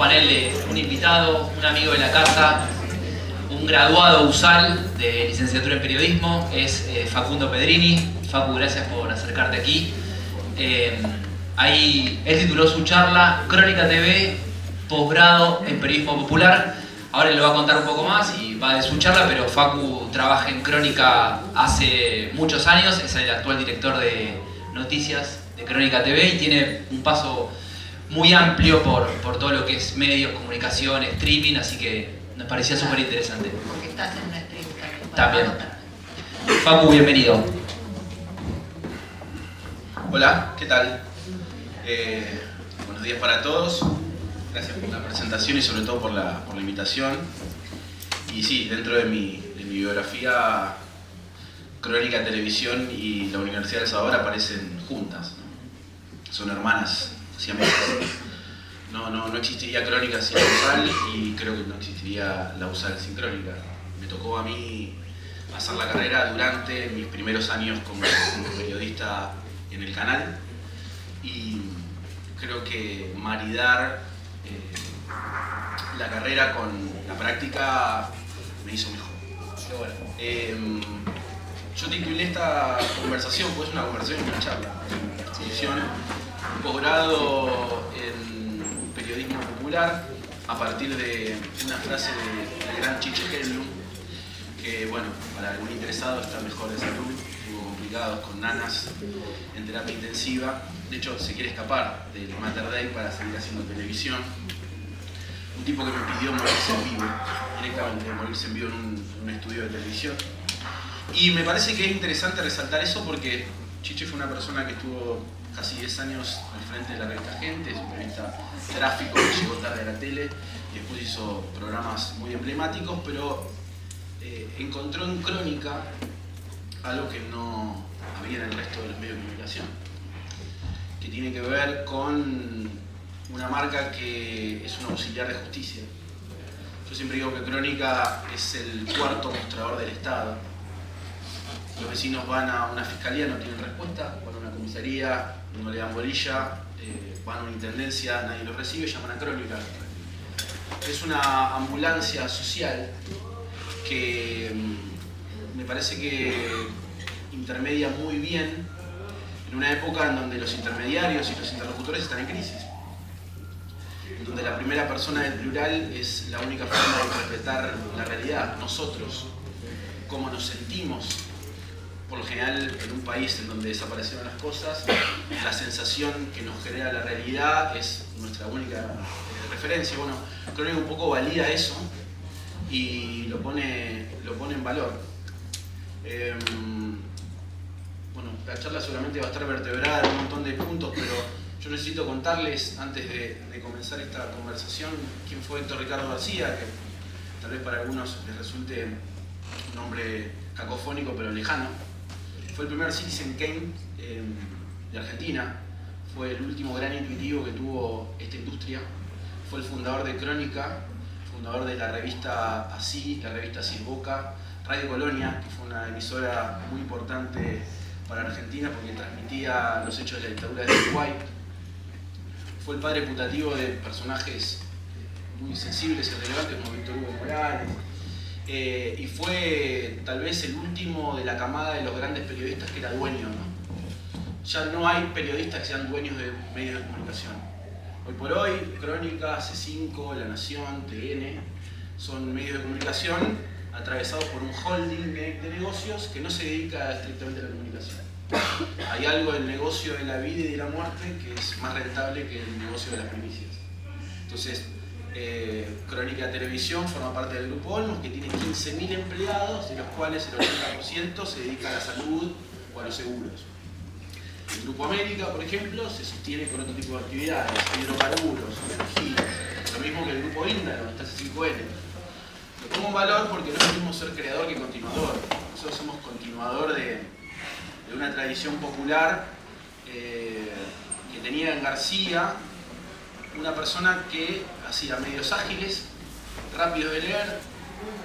panel de un invitado, un amigo de la casa, un graduado USAL de licenciatura en periodismo, es Facundo Pedrini. Facu, gracias por acercarte aquí. Ahí él tituló su charla Crónica TV, posgrado en periodismo popular. Ahora él lo va a contar un poco más y va de su charla, pero Facu trabaja en Crónica hace muchos años, es el actual director de noticias de Crónica TV y tiene un paso muy amplio por todo lo que es medios, comunicación, streaming, así que nos parecía súper interesante. Porque estás en un streaming también. Facu, bienvenido. Hola, ¿qué tal? Buenos días para todos. Gracias por la presentación y sobre todo por la invitación. Y sí, dentro de mi biografía, Crónica Televisión y la Universidad del Salvador aparecen juntas, ¿no? Son hermanas siamesas. No existiría Crónica sin la USAL y creo que no existiría la USAL sin Crónica. Me tocó a mí hacer la carrera durante mis primeros años como periodista en el canal y creo que maridar la carrera con la práctica me hizo mejor. Yo titulé esta conversación, pues una conversación, una charla, una exposición, un posgrado en periodismo popular a partir de una frase del gran Chiche Hellblum, que bueno, para algún interesado está mejor de salud, estuvo complicados con nanas en terapia intensiva, de hecho se quiere escapar del Mater Dei para seguir haciendo televisión. Un tipo que me pidió morirse en vivo, directamente morirse en vivo en un estudio de televisión. Y me parece que es interesante resaltar eso porque Chiche fue una persona que estuvo casi 10 años al frente de la revista Gente, es un periodista tráfico que llegó tarde a la tele y después hizo programas muy emblemáticos, pero encontró en Crónica algo que no había en el resto de los medios de comunicación, que tiene que ver con una marca que es un auxiliar de justicia. Yo siempre digo que Crónica es el cuarto mostrador del Estado. Los vecinos van a una fiscalía, no tienen respuesta, van a una comisaría, no le dan bolilla, van a una intendencia, nadie los recibe, llaman a Crónica. Es una ambulancia social que me parece que intermedia muy bien en una época en donde los intermediarios y los interlocutores están en crisis, en donde la primera persona del plural es la única forma de interpretar la realidad, nosotros, cómo nos sentimos. Por lo general, en un país en donde desaparecieron las cosas, la sensación que nos genera la realidad es nuestra única referencia. Bueno, creo que un poco valida eso y lo pone en valor. Bueno, la charla seguramente va a estar vertebrada en un montón de puntos, pero yo necesito contarles, antes de comenzar esta conversación, quién fue Héctor Ricardo García, que tal vez para algunos les resulte un nombre cacofónico pero lejano. Fue el primer Citizen Kane de Argentina, fue el último gran intuitivo que tuvo esta industria, fue el fundador de Crónica, fundador de la revista Así, la revista Así Boca, Radio Colonia, que fue una emisora muy importante para Argentina porque transmitía los hechos de la dictadura de Uruguay. Fue el padre putativo de personajes muy sensibles y relevantes como Víctor Hugo Morales. Y fue tal vez el último de la camada de los grandes periodistas que era dueño, ¿no? Ya no hay periodistas que sean dueños de medios de comunicación. Hoy por hoy, Crónica, C5, La Nación, TN, son medios de comunicación atravesados por un holding de negocios que no se dedica estrictamente a la comunicación. Hay algo del negocio de la vida y de la muerte que es más rentable que el negocio de las primicias. Entonces, Crónica Televisión forma parte del Grupo Olmos, que tiene 15.000 empleados, de los cuales el 80% se dedica a la salud o a los seguros. El Grupo América, por ejemplo, se sostiene con otro tipo de actividades, hidrocarburos, energía, lo mismo que el Grupo Indra, donde está C5N. Lo pongo en valor porque no es lo mismo ser creador que continuador. Nosotros somos continuador de una tradición popular que tenía en García una persona que hacía medios ágiles, rápidos de leer,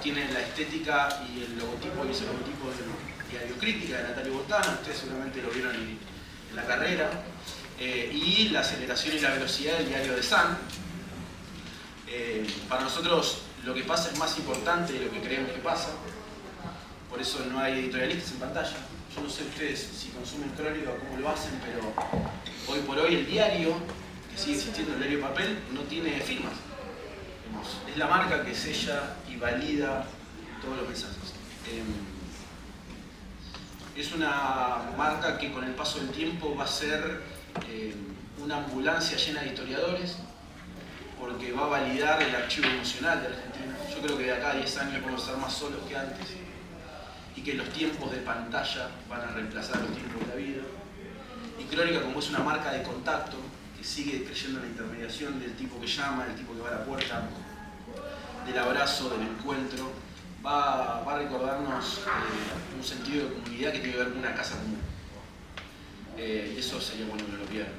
tiene la estética y el logotipo y ese logotipo del diario Crítica de Natalio Botana, ustedes seguramente lo vieron en la carrera, y la aceleración y la velocidad del diario de Sun. Para nosotros lo que pasa es más importante de lo que creemos que pasa, por eso no hay editorialistas en pantalla. Yo no sé ustedes si consumen crónica o cómo lo hacen, pero hoy por hoy el diario, que sigue existiendo el diario papel, no tiene firmas. Es la marca que sella y valida todos los mensajes. Es una marca que con el paso del tiempo va a ser una ambulancia llena de historiadores, porque va a validar el archivo emocional de la Argentina. Yo creo que de acá a 10 años vamos a estar más solos que antes, y que los tiempos de pantalla van a reemplazar los tiempos de la vida. Y Crónica, como es una marca de contacto, que sigue creyendo en la intermediación del tipo que llama, del tipo que va a la puerta, del abrazo, del encuentro, va a recordarnos un sentido de comunidad que tiene que ver con una casa común. Y eso sería bueno que no lo pierdan.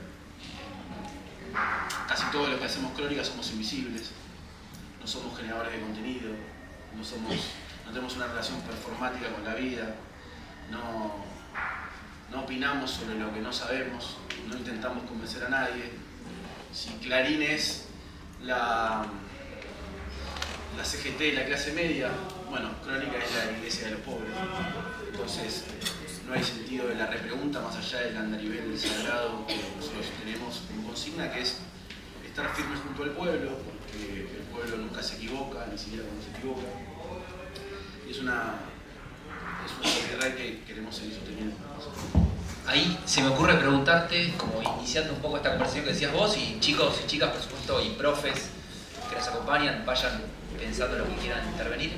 Casi todos los que hacemos crónica somos invisibles, no somos generadores de contenido, no tenemos una relación performática con la vida, no opinamos sobre lo que no sabemos, no intentamos convencer a nadie. Si Clarín es la CGT de la clase media, bueno, Crónica es la iglesia de los pobres. Entonces, no hay sentido de la repregunta más allá del andarivel del sagrado que nosotros tenemos como consigna, que es estar firmes junto al pueblo, porque el pueblo nunca se equivoca, ni siquiera cuando se equivoca. Y es una sociedad que queremos seguir sosteniendo. Ahí se me ocurre preguntarte, como iniciando un poco esta conversación que decías vos, y chicos y chicas, por supuesto, y profes que nos acompañan, vayan pensando lo que quieran intervenir.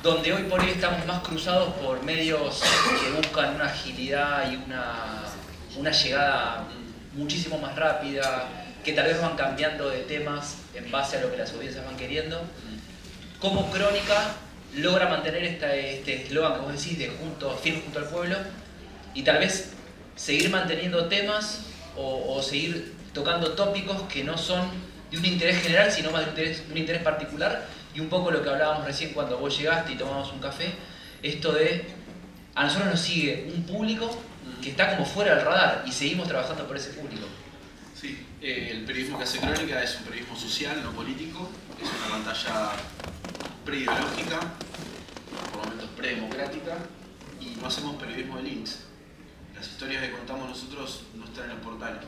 Donde hoy por hoy estamos más cruzados por medios que buscan una agilidad y una llegada muchísimo más rápida, que tal vez van cambiando de temas en base a lo que las audiencias van queriendo. ¿Cómo Crónica logra mantener este eslogan que vos decís de firme junto al pueblo, y tal vez seguir manteniendo temas o seguir tocando tópicos que no son de un interés general, sino más de un interés particular? Y un poco lo que hablábamos recién cuando vos llegaste y tomamos un café, esto de a nosotros nos sigue un público que está como fuera del radar y seguimos trabajando por ese público. Sí, el periodismo que hace Crónica es un periodismo social, no político, es una pantalla preideológica, por momentos predemocrática, y no hacemos periodismo de links. Las historias que contamos nosotros no están en los portales.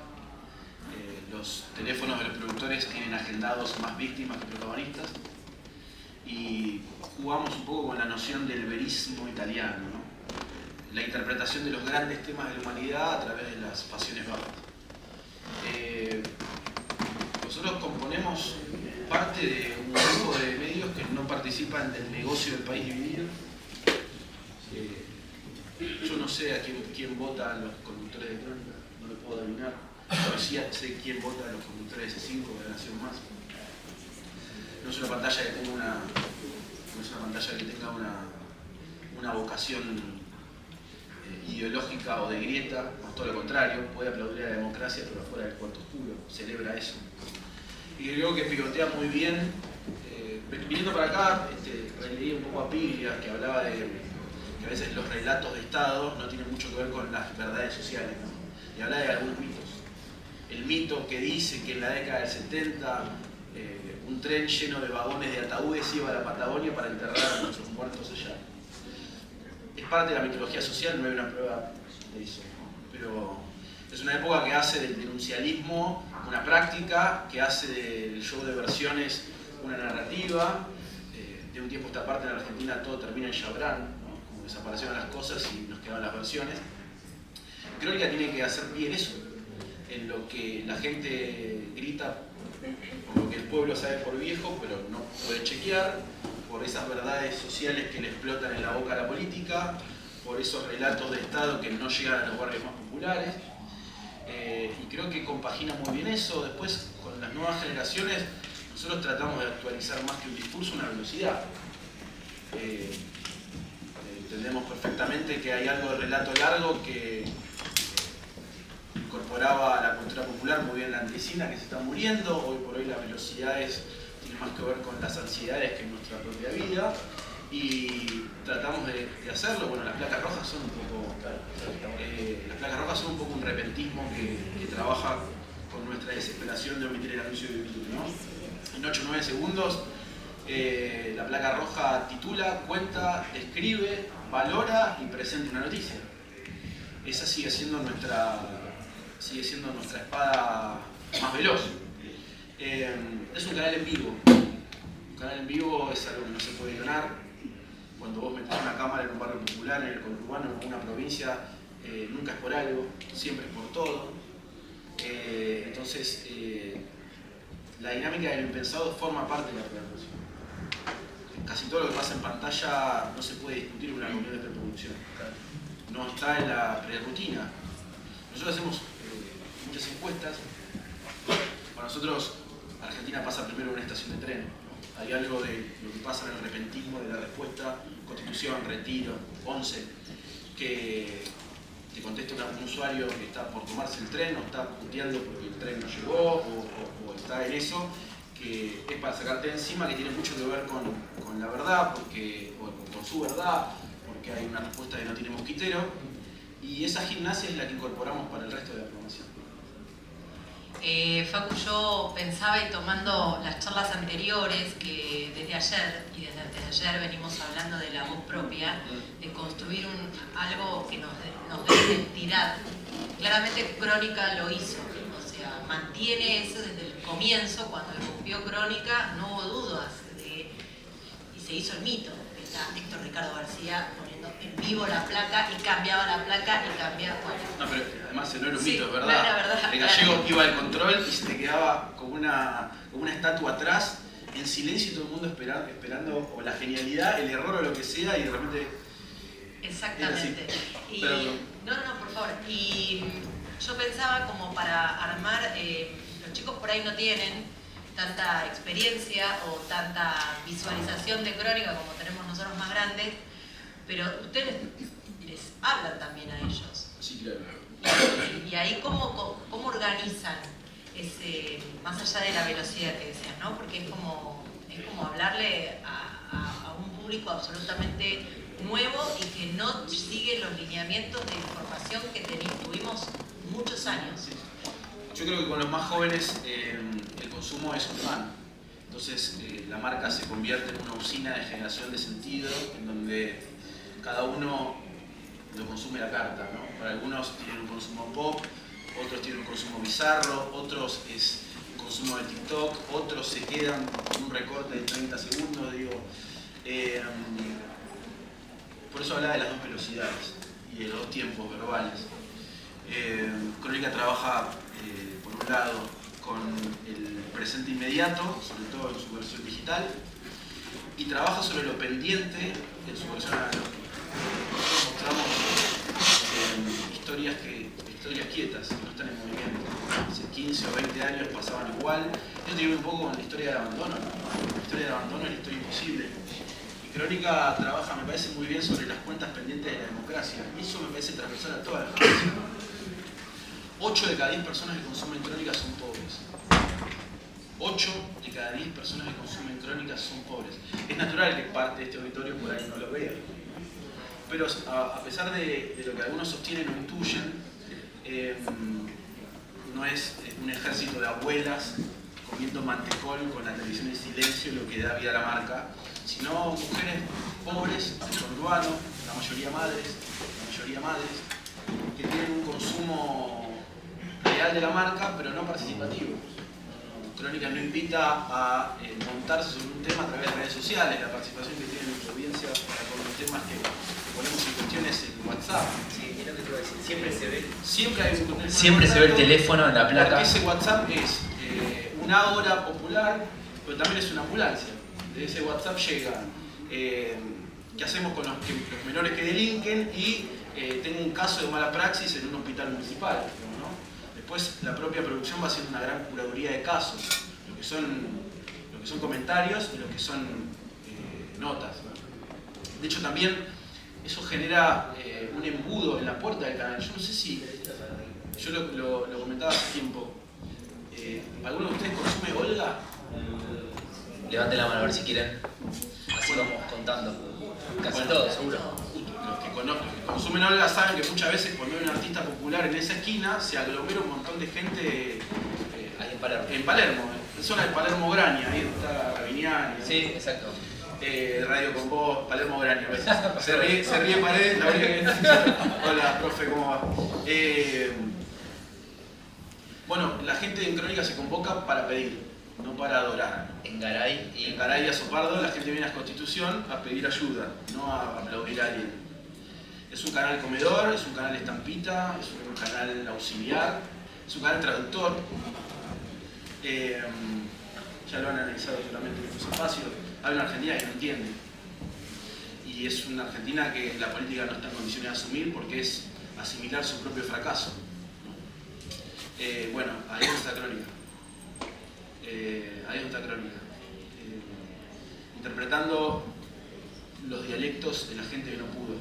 Los teléfonos de los productores tienen agendados más víctimas que protagonistas, y jugamos un poco con la noción del verismo italiano, ¿no? La interpretación de los grandes temas de la humanidad a través de las pasiones bajas. Nosotros componemos parte de un grupo de medios que no participan del negocio del país dividido. Yo no sé a quién votan los conductores de Crónica, no lo puedo adivinar, pero sí sé quién vota a los conductores de C5 de la Nación Más. No es una pantalla que tenga una vocación ideológica o de grieta, no, todo lo contrario, puede aplaudir a la democracia pero afuera del cuarto oscuro, celebra eso. Y creo que pivotea muy bien. Viniendo para acá, releí un poco a Piglia, que hablaba de que a veces los relatos de Estado no tienen mucho que ver con las verdades sociales, ¿no? Y habla de algunos mitos. El mito que dice que en la década del 70 un tren lleno de vagones de ataúdes iba a la Patagonia para enterrar a nuestros muertos allá. Es parte de la mitología social, no hay una prueba de eso, ¿no? Pero es una época que hace del denuncialismo una práctica, que hace del show de versiones una narrativa. De un tiempo a esta parte en la Argentina todo termina en Chabrán, ¿no? Como desaparecieron las cosas y nos quedaron las versiones. Crónica tiene que hacer bien eso, en lo que la gente grita, por lo que el pueblo sabe por viejo, pero no puede chequear, por esas verdades sociales que le explotan en la boca a la política, por esos relatos de Estado que no llegan a los barrios más populares. Y creo que compagina muy bien eso. Después, con las nuevas generaciones, nosotros tratamos de actualizar más que un discurso, una velocidad. Entendemos perfectamente que hay algo de relato largo que incorporaba a la cultura popular muy bien la andesina, que se está muriendo. Hoy por hoy las velocidades tienen más que ver con las ansiedades que en nuestra propia vida, y tratamos de hacerlo. Bueno, las placas rojas son un poco un repentismo que trabaja con nuestra la desesperación de omitir el anuncio de YouTube, ¿no? En 8 o 9 segundos, la placa roja titula, cuenta, describe, valora y presenta una noticia. Esa sigue siendo nuestra espada más veloz. Es un canal en vivo. Un canal en vivo es algo que no se puede guionar. Cuando vos metés una cámara en un barrio popular, en el conurbano, en una provincia, nunca es por algo, siempre es por todo. Entonces, la dinámica de lo impensado forma parte de la preproducción. Casi todo lo que pasa en pantalla no se puede discutir en una reunión de preproducción. No está en la prerutina. Nosotros hacemos muchas encuestas. Para nosotros, Argentina pasa primero en una estación de tren. Hay algo de lo que pasa en el repentismo de la respuesta, Constitución, Retiro, 11, que te contesta un usuario que está por tomarse el tren o está puteando porque el tren no llegó o está en eso, que es para sacarte de encima, que tiene mucho que ver con la verdad, o con su verdad, porque hay una respuesta que no tiene mosquitero, y esa gimnasia es la que incorporamos para el resto de la programación. Facu, yo pensaba y tomando las charlas anteriores que desde ayer y desde antes de ayer venimos hablando de la voz propia, de construir algo que nos dé identidad. Claramente Crónica lo hizo, o sea, mantiene eso desde el comienzo. Cuando irrumpió Crónica no hubo dudas y se hizo el mito. Está Héctor Ricardo García poniendo en vivo la placa y cambiaba la placa y cambiaba. Bueno. No, pero además no era un Sí, mito, es no verdad. era verdad. El gallego iba al control y se te quedaba como una estatua atrás, en silencio, y todo el mundo esperando o la genialidad, el error o lo que sea, y de repente. Exactamente. Y, pero, no, por favor. Y yo pensaba como para armar, los chicos por ahí no tienen tanta experiencia o tanta visualización de Crónica como tenemos nosotros más grandes, pero ustedes les hablan también a ellos. Sí, claro. Y ahí cómo organizan ese, más allá de la velocidad que decías, ¿no? Porque es como hablarle a un público absolutamente nuevo y que no sigue los lineamientos de información que tuvimos muchos años. Yo creo que con los más jóvenes el consumo es un fan. Entonces la marca se convierte en una usina de generación de sentido, en donde cada uno lo consume la carta, ¿no? Para algunos tienen un consumo pop, otros tienen un consumo bizarro, otros es un consumo de TikTok, otros se quedan con un recorte de 30 segundos, digo. Por eso hablaba de las dos velocidades y de los dos tiempos verbales. Crónica trabaja, por un lado, con el presente inmediato, sobre todo en su versión digital, y trabaja sobre lo pendiente en su versión analógica. Nosotros mostramos historias quietas, que no están en movimiento. Hace 15 o 20 años pasaban igual. Yo te digo un poco con la historia del abandono, ¿no? La historia del abandono es la historia imposible. Y Crónica trabaja, me parece, muy bien sobre las cuentas pendientes de la democracia. Y eso me parece transversal a toda la democracia. 8 de cada 10 personas que consumen Crónica son pobres. 8 de cada 10 personas que consumen Crónica son pobres. Es natural que parte de este auditorio por ahí no lo vea. Pero a pesar de lo que algunos sostienen o intuyen, no es un ejército de abuelas comiendo mantecol con la televisión en silencio lo que da vida a la marca, sino mujeres pobres, del conurbano, la mayoría madres, que tienen un consumo real de la marca, pero no participativo. Crónica no invita a montarse sobre un tema a través de redes sociales. La participación que tiene nuestra audiencia con los temas que ponemos en cuestiones en WhatsApp. Sí, es lo que te iba a decir. Siempre se ve. Siempre se ve el teléfono en la placa. Porque ese WhatsApp es una hora popular, pero también es una ambulancia. De ese WhatsApp llega qué hacemos con los menores que delinquen y tengo un caso de mala praxis en un hospital municipal, ¿no? Después la propia producción va haciendo una gran curaduría de casos, lo que son comentarios y lo que son notas, ¿no? De hecho también eso genera un embudo en la puerta del canal. Yo no sé si, yo lo comentaba hace tiempo, ¿alguno de ustedes consume Olga? Levanten la mano a ver si quieren, así vamos contando. Casi todos, seguro. Los que consumen Olga saben que muchas veces cuando hay un artista popular en esa esquina se aglomera un montón de gente, hay Palermo. En Palermo, en zona de Palermo Graña, ahí está Ravignani. Sí, exacto. Radio con vos, Palermo Graña. Se ríe Paredes, la única que... Hola, profe, ¿cómo va? Bueno, la gente en Crónica se convoca para pedir, no para adorar. En Garay y... En Garay y Azopardo la gente viene a Constitución a pedir ayuda, no a aplaudir a alguien. Es un canal comedor, es un canal estampita, es un canal auxiliar, es un canal traductor. Ya lo han analizado seguramente en estos espacios. Hay una Argentina que no entiende. Y es una Argentina que la política no está en condiciones de asumir porque es asimilar su propio fracaso. Bueno, ahí es esta crónica. Ahí es esta crónica. Interpretando los dialectos de la gente que no pudo.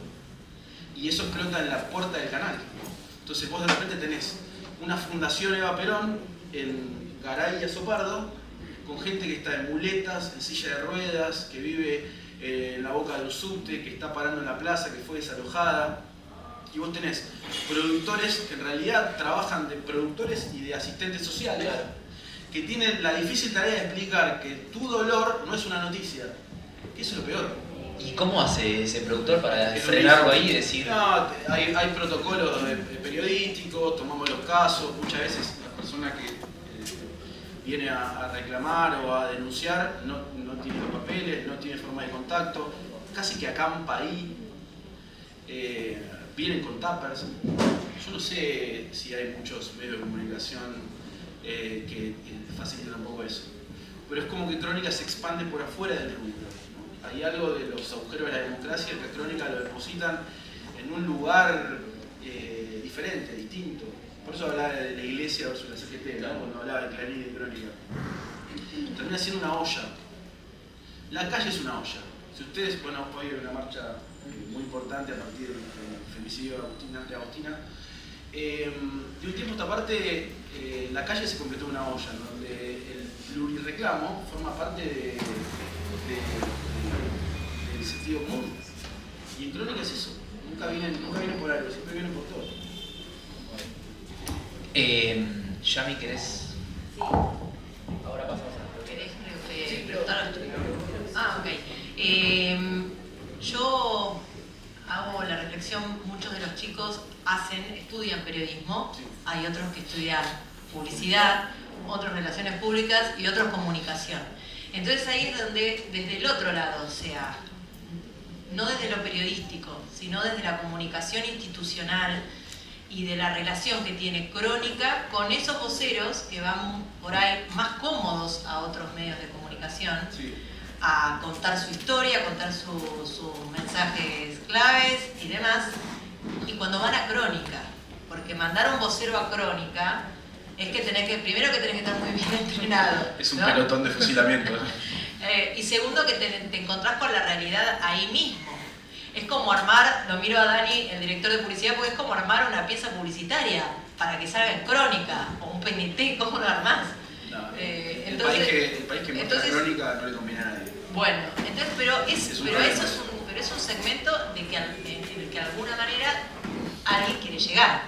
Y eso explota en la puerta del canal. Entonces vos de repente tenés una fundación Eva Perón en Garay y Azopardo, con gente que está en muletas, en silla de ruedas, que vive en la boca de un subte, que está parando en la plaza, que fue desalojada. Y vos tenés productores que en realidad trabajan de productores y de asistentes sociales, que tienen la difícil tarea de explicar que tu dolor no es una noticia, que eso es lo peor. ¿Y cómo hace ese productor para frenarlo ahí y decir...? No, hay protocolos periodísticos, tomamos los casos, muchas veces la persona que viene a reclamar o a denunciar no tiene los papeles, no tiene forma de contacto, casi que acampa ahí, vienen con tuppers. Yo no sé si hay muchos medios de comunicación que facilitan un poco eso, pero es como que Crónica se expande por afuera del rubro. Hay algo de los agujeros de la democracia que Crónica lo depositan en un lugar diferente, distinto. Por eso hablaba de la iglesia versus la CGT, ¿no? Cuando hablaba de Clarín y de Crónica. Termina siendo una olla. La calle es una olla. Si ustedes, bueno, hoy hay una marcha muy importante a partir del femicidio de Agostina. De un tiempo a esta parte, la calle se completó en una olla, donde el plurireclamo forma parte del sentido común. Y en Crónica es eso. Nunca vienen por algo, siempre vienen por todo. Yami, ¿querés? Sí. Ahora pasamos a... ¿Querés preguntar al tuyo? Ah, ok. Yo hago la reflexión, muchos de los chicos estudian periodismo, Sí. Hay otros que estudian publicidad, otros relaciones públicas y otros comunicación. Entonces ahí es donde, desde el otro lado, o sea, no desde lo periodístico, sino desde la comunicación institucional y de la relación que tiene Crónica con esos voceros que van por ahí más cómodos a otros medios de comunicación, Sí. a contar su historia, a contar sus mensajes claves y demás, y cuando van a Crónica, porque mandar un vocero a Crónica es que primero que tenés que estar muy bien entrenado. Es un ¿no? pelotón de fusilamiento. Y segundo que te encontrás con la realidad ahí mismo. Es como armar, lo miro a Dani, el director de publicidad, porque es como armar una pieza publicitaria para que salga en Crónica, o un PNT, ¿cómo lo armás? No, el Entonces, país que muestra Crónica no le conviene a nadie. bueno, entonces, pero eso problema. es un segmento en el que de alguna manera alguien quiere llegar,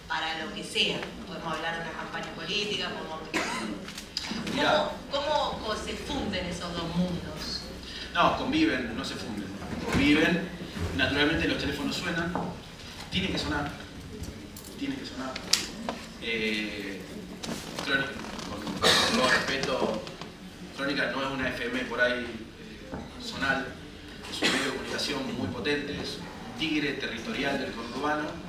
para lo que sea. Podemos hablar de una campaña política, Mirá. ¿Cómo se funden esos dos mundos? No, conviven, no se funden. Conviven, naturalmente los teléfonos suenan, tienen que sonar. Crónica, con todo respeto, Crónica no es una FM por ahí zonal, es un medio de comunicación muy potente, es un tigre territorial del conurbano.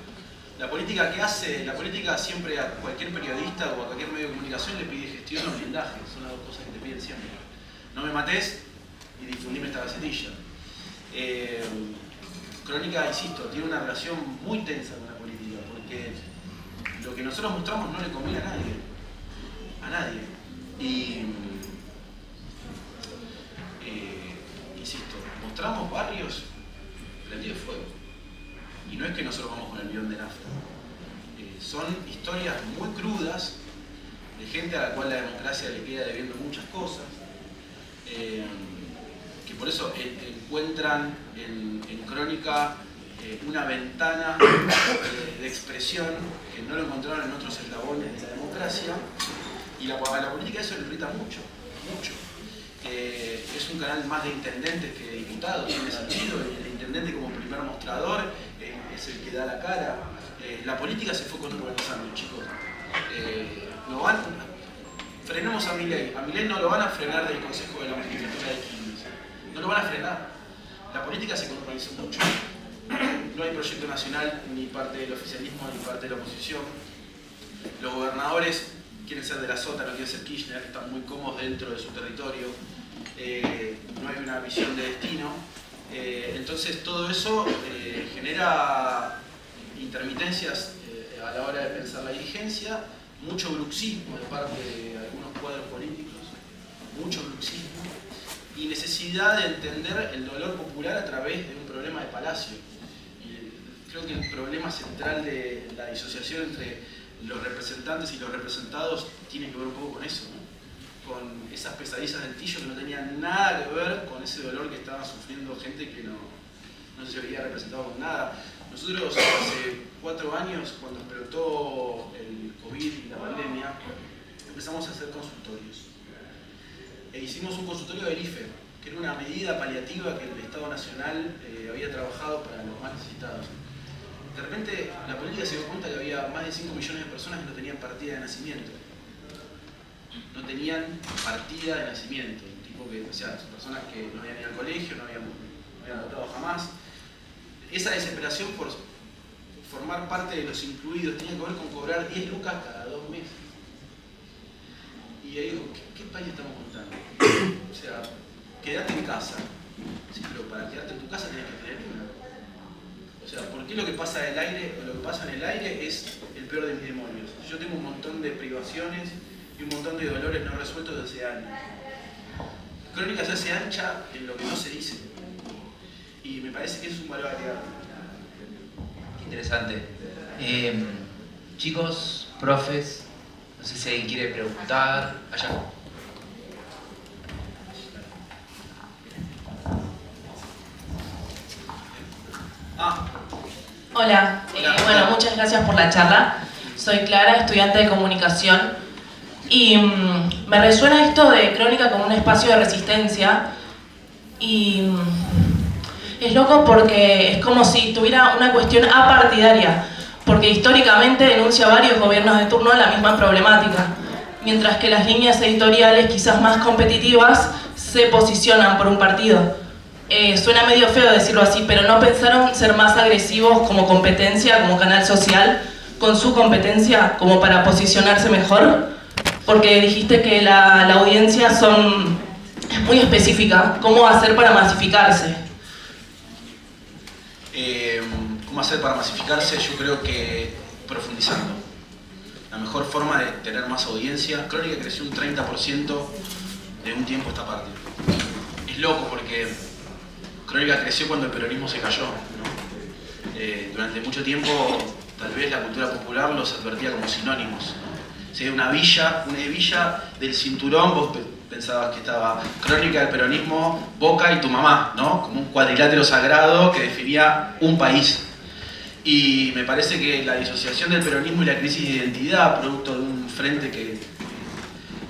La política que hace, la política siempre a cualquier periodista o a cualquier medio de comunicación le pide gestión o blindaje, son las dos cosas que te piden siempre. No me matés y difundime esta gacetilla. Crónica, insisto, tiene una relación muy tensa con la política, porque lo que nosotros mostramos no le conviene a nadie. A nadie. Y insisto, mostramos barrios prendidos de fuego. Y no es que nosotros vamos con el bidón de nafta. Son historias muy crudas de gente a la cual la democracia le queda debiendo muchas cosas. Que por eso encuentran en Crónica una ventana de expresión que no lo encontraron en otros eslabones de la democracia, y Y a la política eso le irrita mucho, mucho. Es un canal más de intendentes que de diputados, tiene sentido. El intendente como primer mostrador es el que da la cara. La política se fue contrarrestando, chicos. Frenemos a Milei. A Milei no lo van a frenar del Consejo de la Magistratura de Quilmes. No lo van a frenar. La política se contrarrestó mucho. No hay proyecto nacional, ni parte del oficialismo, ni parte de la oposición. Los gobernadores quieren ser de la Sota, no quieren ser Kirchner, están muy cómodos dentro de su territorio. No hay una visión de destino. Entonces todo eso genera intermitencias a la hora de pensar la dirigencia, mucho bruxismo de parte de algunos cuadros políticos, mucho bruxismo, y necesidad de entender el dolor popular a través de un problema de palacio. Y creo que el problema central de la disociación entre los representantes y los representados tiene que ver un poco con eso, ¿no? Con esas pesadillas del Tillo que no tenían nada que ver con ese dolor que estaba sufriendo gente que no se veía representado con nada. Nosotros hace 4 años, cuando explotó el COVID y la pandemia, empezamos a hacer consultorios. E hicimos un consultorio del IFE, que era una medida paliativa que el Estado Nacional había trabajado para los más necesitados. De repente la política se dio cuenta que había más de 5 millones de personas que no tenían partida de nacimiento. No tenían partida de nacimiento, o sea, personas que no habían ido al colegio, no habían votado jamás. Esa desesperación por formar parte de los incluidos tenía que ver con cobrar 10 lucas cada 2 meses. Y ahí digo, ¿qué país estamos contando? O sea, quédate en casa. Sí, pero para quedarte en tu casa tienes que tener una. O sea, ¿por qué lo que pasa en el aire, o lo que pasa en el aire es el peor de mis demonios? Yo tengo un montón de privaciones y un montón de dolores no resueltos desde hace años. Crónica se hace ancha en lo que no se dice. Y me parece que es un valor agregado. Interesante. Chicos, profes, no sé si alguien quiere preguntar. Allá. Hola, bueno, muchas gracias por la charla. Soy Clara, estudiante de comunicación. Y me resuena esto de Crónica como un espacio de resistencia. Y es loco porque es como si tuviera una cuestión apartidaria, porque históricamente denuncia a varios gobiernos de turno la misma problemática, mientras que las líneas editoriales quizás más competitivas se posicionan por un partido. Suena medio feo decirlo así, pero ¿no pensaron ser más agresivos como competencia, como canal social, con su competencia como para posicionarse mejor? Porque dijiste que la audiencia es muy específica. ¿Cómo hacer para masificarse? ¿Cómo hacer para masificarse? Yo creo que profundizando. La mejor forma de tener más audiencia. Crónica creció un 30% de un tiempo a esta parte. Es loco porque Crónica creció cuando el peronismo se cayó, ¿no? Durante mucho tiempo, tal vez la cultura popular los advertía como sinónimos. Si hay una villa del cinturón, vos pensabas que estaba Crónica del peronismo, Boca y tu mamá, ¿no? Como un cuadrilátero sagrado que definía un país. Y me parece que la disociación del peronismo y la crisis de identidad, producto de un frente que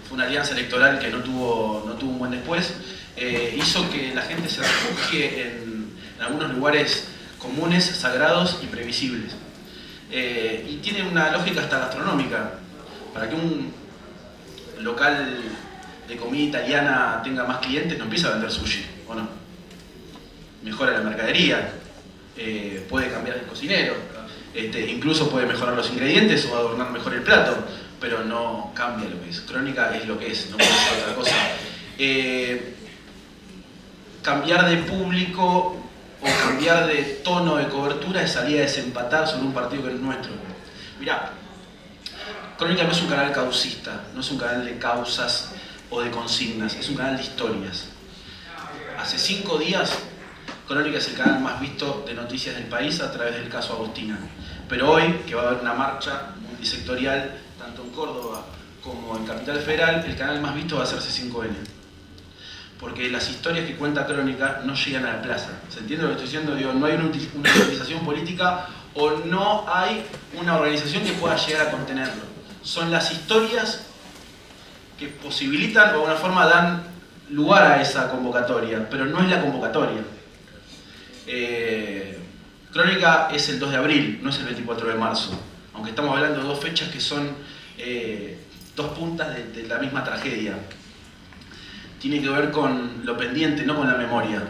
fue una alianza electoral que no tuvo un buen después, hizo que la gente se refugie en algunos lugares comunes, sagrados y previsibles. Y tiene una lógica hasta gastronómica. Para que un local de comida italiana tenga más clientes, no empieza a vender sushi, ¿o no? Mejora la mercadería, puede cambiar el cocinero, incluso puede mejorar los ingredientes o adornar mejor el plato, pero no cambia lo que es. Crónica es lo que es, no puede ser otra cosa. Cambiar de público o cambiar de tono de cobertura es salir a desempatar sobre un partido que no es nuestro. Mirá, Crónica no es un canal causista, no es un canal de causas o de consignas, es un canal de historias. Hace 5 días, Crónica es el canal más visto de noticias del país a través del caso Agostina. Pero hoy, que va a haber una marcha multisectorial, tanto en Córdoba como en Capital Federal, el canal más visto va a ser C5N. Porque las historias que cuenta Crónica no llegan a la plaza. ¿Se entiende lo que estoy diciendo? Digo, no hay una utilización política o no hay una organización que pueda llegar a contenerlo. Son las historias que posibilitan o de alguna forma dan lugar a esa convocatoria, pero no es la convocatoria. Crónica es el 2 de abril, no es el 24 de marzo, aunque estamos hablando de dos fechas que son dos puntas de la misma tragedia. Tiene que ver con lo pendiente, no con la memoria.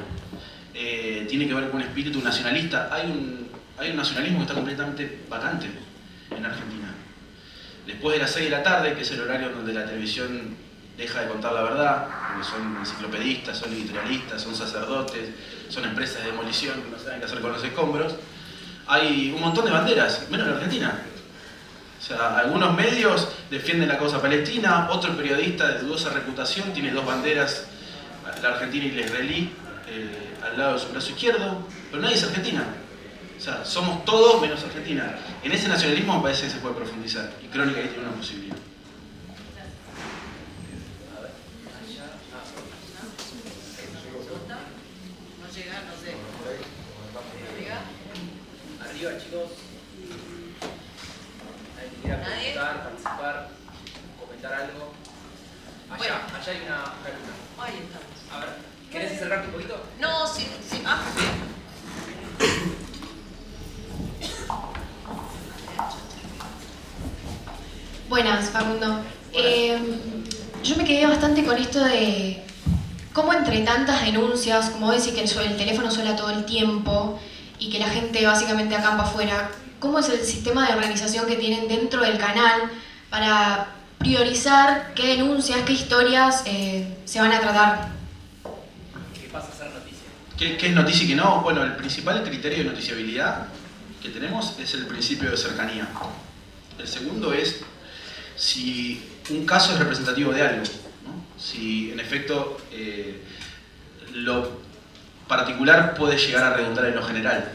Tiene que ver con un espíritu nacionalista. Hay un nacionalismo que está completamente vacante en Argentina. Después de las 6 de la tarde, que es el horario donde la televisión deja de contar la verdad, porque son enciclopedistas, son editorialistas, son sacerdotes, son empresas de demolición que no saben qué hacer con los escombros, hay un montón de banderas, menos en Argentina. O sea, algunos medios defienden la causa palestina, otro periodista de dudosa reputación tiene dos banderas, la argentina y la israelí, al lado de su brazo izquierdo, pero nadie es argentina. O sea, somos todos menos Argentina. En ese nacionalismo me parece que se puede profundizar, y Crónica ahí tiene una posibilidad. No llega, no sé. Arriba, chicos. ¿Alguien quiera ¿Nadie? preguntar, participar, comentar algo? Allá, Bueno. allá hay una luna. Ahí estamos. A ver, ¿querés acercarte un poquito? No, sí, sí. Ah, Buenas, Facundo. Yo me quedé bastante con esto de cómo entre tantas denuncias, como decir que el teléfono suena todo el tiempo y que la gente básicamente acampa afuera, ¿cómo es el sistema de organización que tienen dentro del canal para priorizar qué denuncias, qué historias se van a tratar? ¿Qué pasa a ser noticia? ¿Qué es noticia y qué no? Bueno, el principal criterio de noticiabilidad que tenemos es el principio de cercanía. El segundo es si un caso es representativo de algo, ¿no? Si en efecto lo particular puede llegar a redundar en lo general.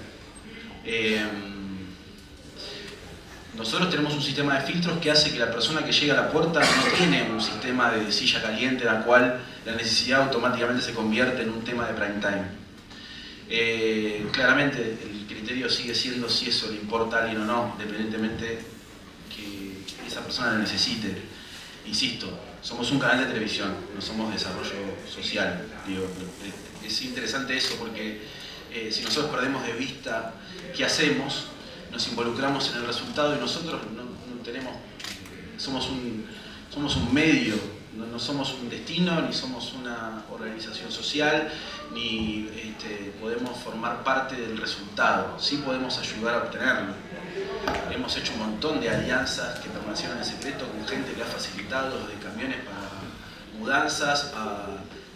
Nosotros tenemos un sistema de filtros que hace que la persona que llega a la puerta no tiene un sistema de silla caliente en la cual la necesidad automáticamente se convierte en un tema de prime time. Claramente el criterio sigue siendo si eso le importa a alguien o no, independientemente que esa persona lo necesite. Insisto, somos un canal de televisión, no somos desarrollo social. Digo, es interesante eso porque si nosotros perdemos de vista qué hacemos, nos involucramos en el resultado y nosotros no tenemos, somos un medio, no somos un destino, ni somos una organización social, ni podemos formar parte del resultado, sí podemos ayudar a obtenerlo. Hemos hecho un montón de alianzas que permanecieron en secreto con gente que ha facilitado desde camiones para mudanzas a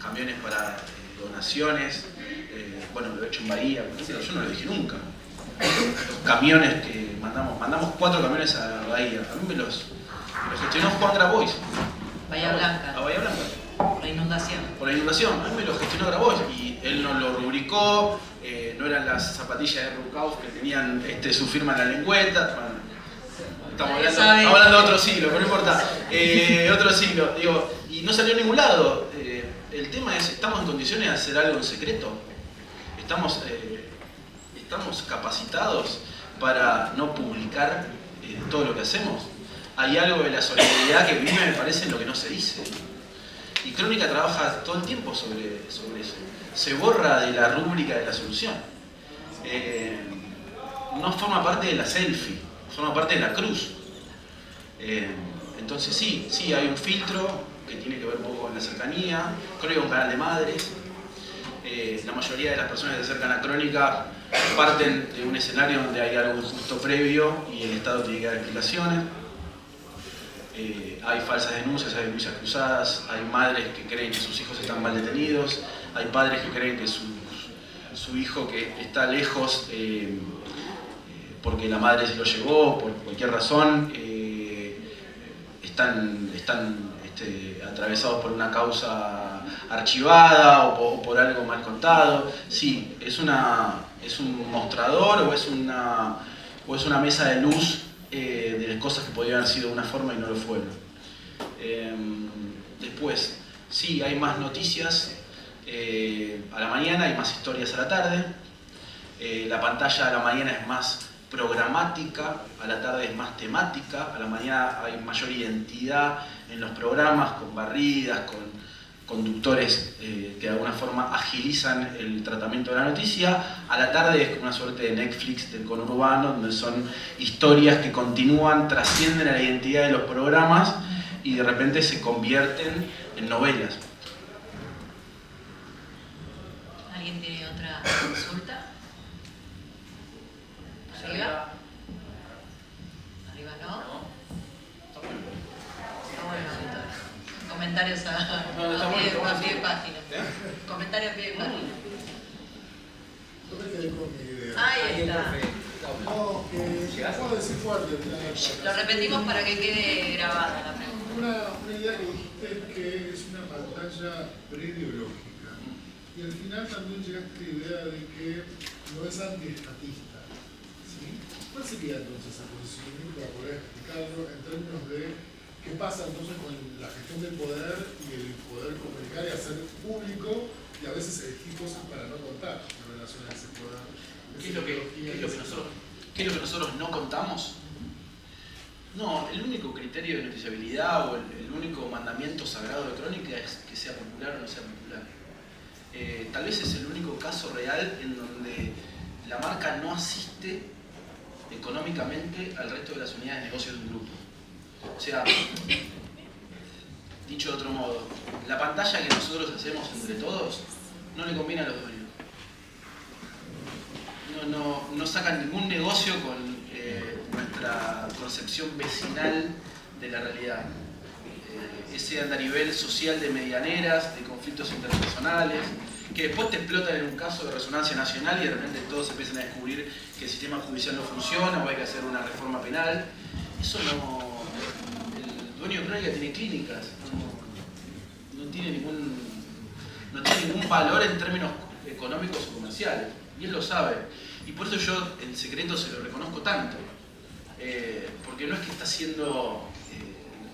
camiones para donaciones. Bueno, lo he hecho en Bahía, por ejemplo, yo no lo dije nunca. Los camiones que mandamos 4 camiones a Bahía. A mí me los gestionó Juan Grabois. Bahía Blanca. A Bahía Blanca. Por la inundación. Por la inundación. A mí me lo gestionó Grabois y él nos lo rubricó. No eran las zapatillas de Rukaus que tenían su firma en la lengüeta. Bueno, estamos hablando de otro siglo, pero no importa. Otro siglo. Digo, y no salió a ningún lado. El tema es, ¿estamos en condiciones de hacer algo en secreto? ¿Estamos capacitados para no publicar todo lo que hacemos? Hay algo de la solidaridad que vive, me parece, en lo que no se dice. Y Crónica trabaja todo el tiempo sobre eso. Se borra de la rúbrica de la solución. No forma parte de la selfie, forma parte de la cruz. Entonces sí, hay un filtro que tiene que ver un poco con la cercanía. Crónica es un canal de madres. La mayoría de las personas que se acercan a Crónica parten de un escenario donde hay algo justo previo y el Estado tiene que dar explicaciones. Hay falsas denuncias, hay denuncias cruzadas, hay madres que creen que sus hijos están mal detenidos, hay padres que creen que su hijo que está lejos porque la madre se lo llevó, por cualquier razón, están atravesados por una causa archivada o por algo mal contado. Sí, es un mostrador o es una mesa de luz de cosas que podían haber sido de una forma y no lo fueron. Después, sí, hay más noticias a la mañana, hay más historias a la tarde. La pantalla a la mañana es más programática, a la tarde es más temática, a la mañana hay mayor identidad en los programas, con barridas, con conductores que de alguna forma agilizan el tratamiento de la noticia. A la tarde es como una suerte de Netflix del conurbano, donde son historias que continúan, trascienden a la identidad de los programas y de repente se convierten en novelas. ¿Alguien tiene otra consulta? ¿Arriba? ¿Arriba no? Está bueno. Está bueno, entonces. Comentarios No, está a bueno, pie está bueno. de página. Comentarios a pie de página. Yo me quedé con mi idea. Ahí está. No, que puedo decir fuerte. Lo repetimos para que quede grabada la pregunta. Una idea que dijiste es que es una pantalla preideológica. Y al final también llegaste a la idea de que no es antiestatista. ¿Sí? ¿Cuál sería entonces esa posición para poder explicarlo en términos de qué pasa entonces con la gestión del poder y el poder comunicar y hacer público y a veces elegir cosas para no contar en relación a ese poder? ¿Qué es lo que nosotros no contamos? No, el único criterio de noticiabilidad o el único mandamiento sagrado de Crónica es que sea popular o no sea popular. Tal vez es el único caso real en donde la marca no asiste económicamente al resto de las unidades de negocio de un grupo. O sea, dicho de otro modo, la pantalla que nosotros hacemos entre todos no le conviene a los dueños. No sacan ningún negocio con nuestra concepción vecinal de la realidad. Ese andarivel social de medianeras, de conflictos interpersonales, que después te explotan en un caso de resonancia nacional y de repente todos empiezan a descubrir que el sistema judicial no funciona o hay que hacer una reforma penal. Eso no... El dueño de Crónica tiene clínicas, no tiene ningún valor en términos económicos o comerciales, y él lo sabe. Y por eso yo en secreto se lo reconozco tanto, porque no es que está haciendo,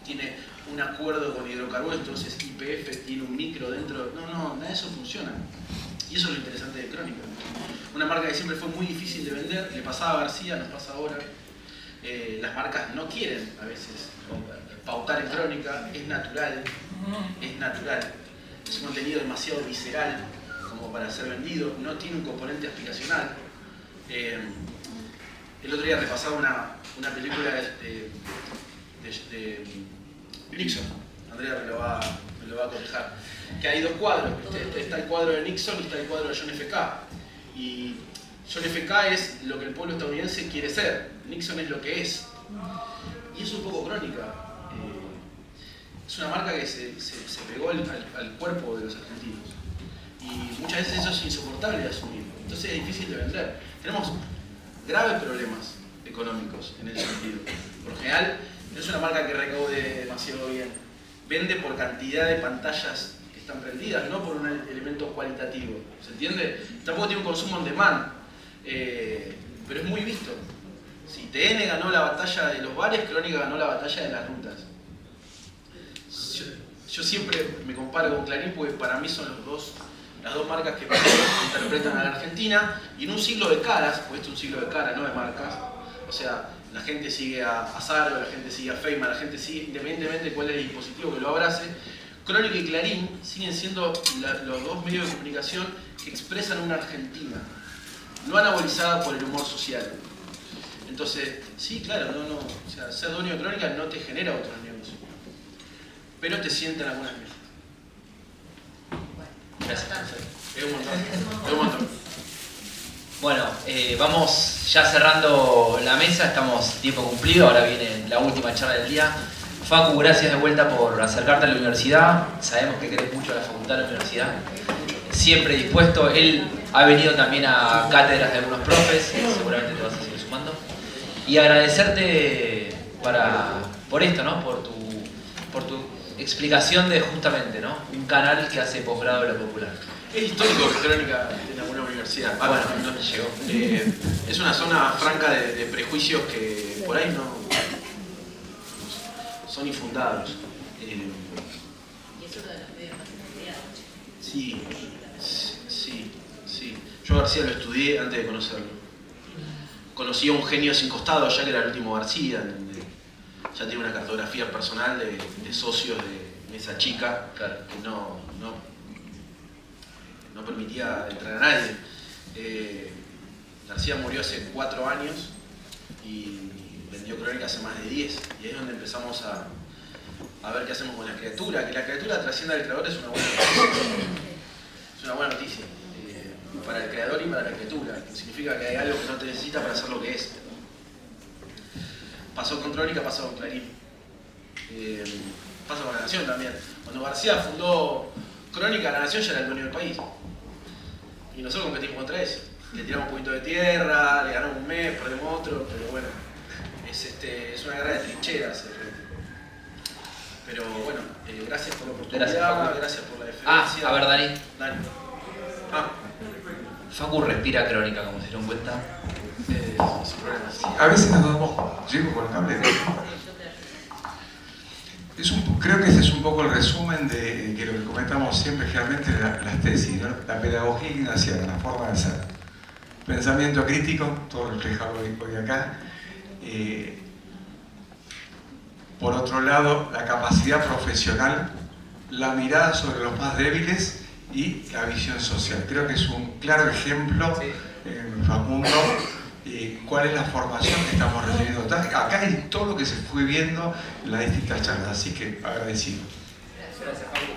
tiene un acuerdo con hidrocarburos, entonces YPF tiene un micro dentro, no, nada de eso funciona. Y eso es lo interesante de Crónica. Una marca que siempre fue muy difícil de vender, le pasaba a García, nos pasa ahora. Las marcas no quieren a veces pautar en Crónica, es natural. Es un contenido demasiado visceral como para ser vendido, no tiene un componente aspiracional. El otro día repasaba una película de Nixon, Andrea me lo va a cotejar, que hay dos cuadros, ¿viste? Está el cuadro de Nixon y está el cuadro de John F. K. Y John F. K. es lo que el pueblo estadounidense quiere ser, Nixon es lo que es. Y es un poco Crónica. Es una marca que se pegó al cuerpo de los argentinos. Y muchas veces eso es insoportable de asumir. Entonces es difícil de vender. Tenemos graves problemas económicos en ese sentido. Por lo general, no es una marca que recaude demasiado bien. Vende por cantidad de pantallas que están prendidas, no por un elemento cualitativo. ¿Se entiende? Tampoco tiene un consumo on demand, pero es muy visto. Si TN ganó la batalla de los bares, Crónica ganó la batalla de las rutas. Yo siempre me comparo con Clarín porque para mí son las dos marcas que interpretan a la Argentina, y en un siglo de caras, porque esto es un siglo de caras, no de marcas. O sea, la gente sigue a Zaro, la gente sigue a Feynman, la gente sigue, independientemente de cuál es el dispositivo que lo abrace. Crónica y Clarín siguen siendo los dos medios de comunicación que expresan una Argentina, no anabolizada por el humor social. Entonces, sí, claro, o sea, ser dueño de Crónica no te genera otros negocios, pero te sientan algunas mesas. Gracias. Es un montón. Bueno, vamos ya cerrando la mesa, estamos tiempo cumplido, ahora viene la última charla del día. Facu, gracias de vuelta por acercarte a la universidad, sabemos que querés mucho a la facultad de la universidad, siempre dispuesto. Él ha venido también a cátedras de algunos profes, seguramente te vas a seguir sumando. Y agradecerte por esto, ¿no? Por tu explicación de justamente, ¿no? Un canal que hace posgrado de lo popular. Es histórico que Crónica en alguna universidad. Bueno, no llegó. Es una zona franca de prejuicios que por ahí no son infundados. Y es uno de los medios más estudiados. Sí. Yo a García lo estudié antes de conocerlo. Conocí a un genio sin costado, ya que era el último García. ya tiene una cartografía personal de socios de esa chica, Claro. que no permitía entrar a nadie. García murió hace 4 años y vendió Crónica hace más de 10, y ahí es donde empezamos a ver qué hacemos con la criatura. Que la criatura trascienda al creador es una buena noticia. Es una buena noticia para el creador y para la criatura, que significa que hay algo que no te necesita para hacer lo que es. Pasó con Crónica, pasó con Clarín, pasa con La Nación también. Cuando García fundó Crónica, La Nación ya era el dueño del país, y nosotros competimos contra eso. Le tiramos un poquito de tierra, le ganamos un mes, perdemos otro, pero bueno, es una guerra de trincheras. Pero bueno, gracias por la oportunidad, gracias por la deferencia. A ver, Dani. Dani. Facu respira Crónica, como se dieron cuenta. Sin problemas. A veces nos damos, llego con el cable. Creo que ese es un poco el resumen de que lo que comentamos siempre, generalmente las tesis, ¿no? La pedagogía ignaciana, la forma de ser. Pensamiento crítico, todo reflejado hoy acá. Por otro lado, la capacidad profesional, la mirada sobre los más débiles y la visión social. Creo que es un claro ejemplo, Facundo, cuál es la formación que estamos recibiendo. Acá hay todo lo que se fue viendo en las distintas charlas, así que agradecido. Gracias, Facu.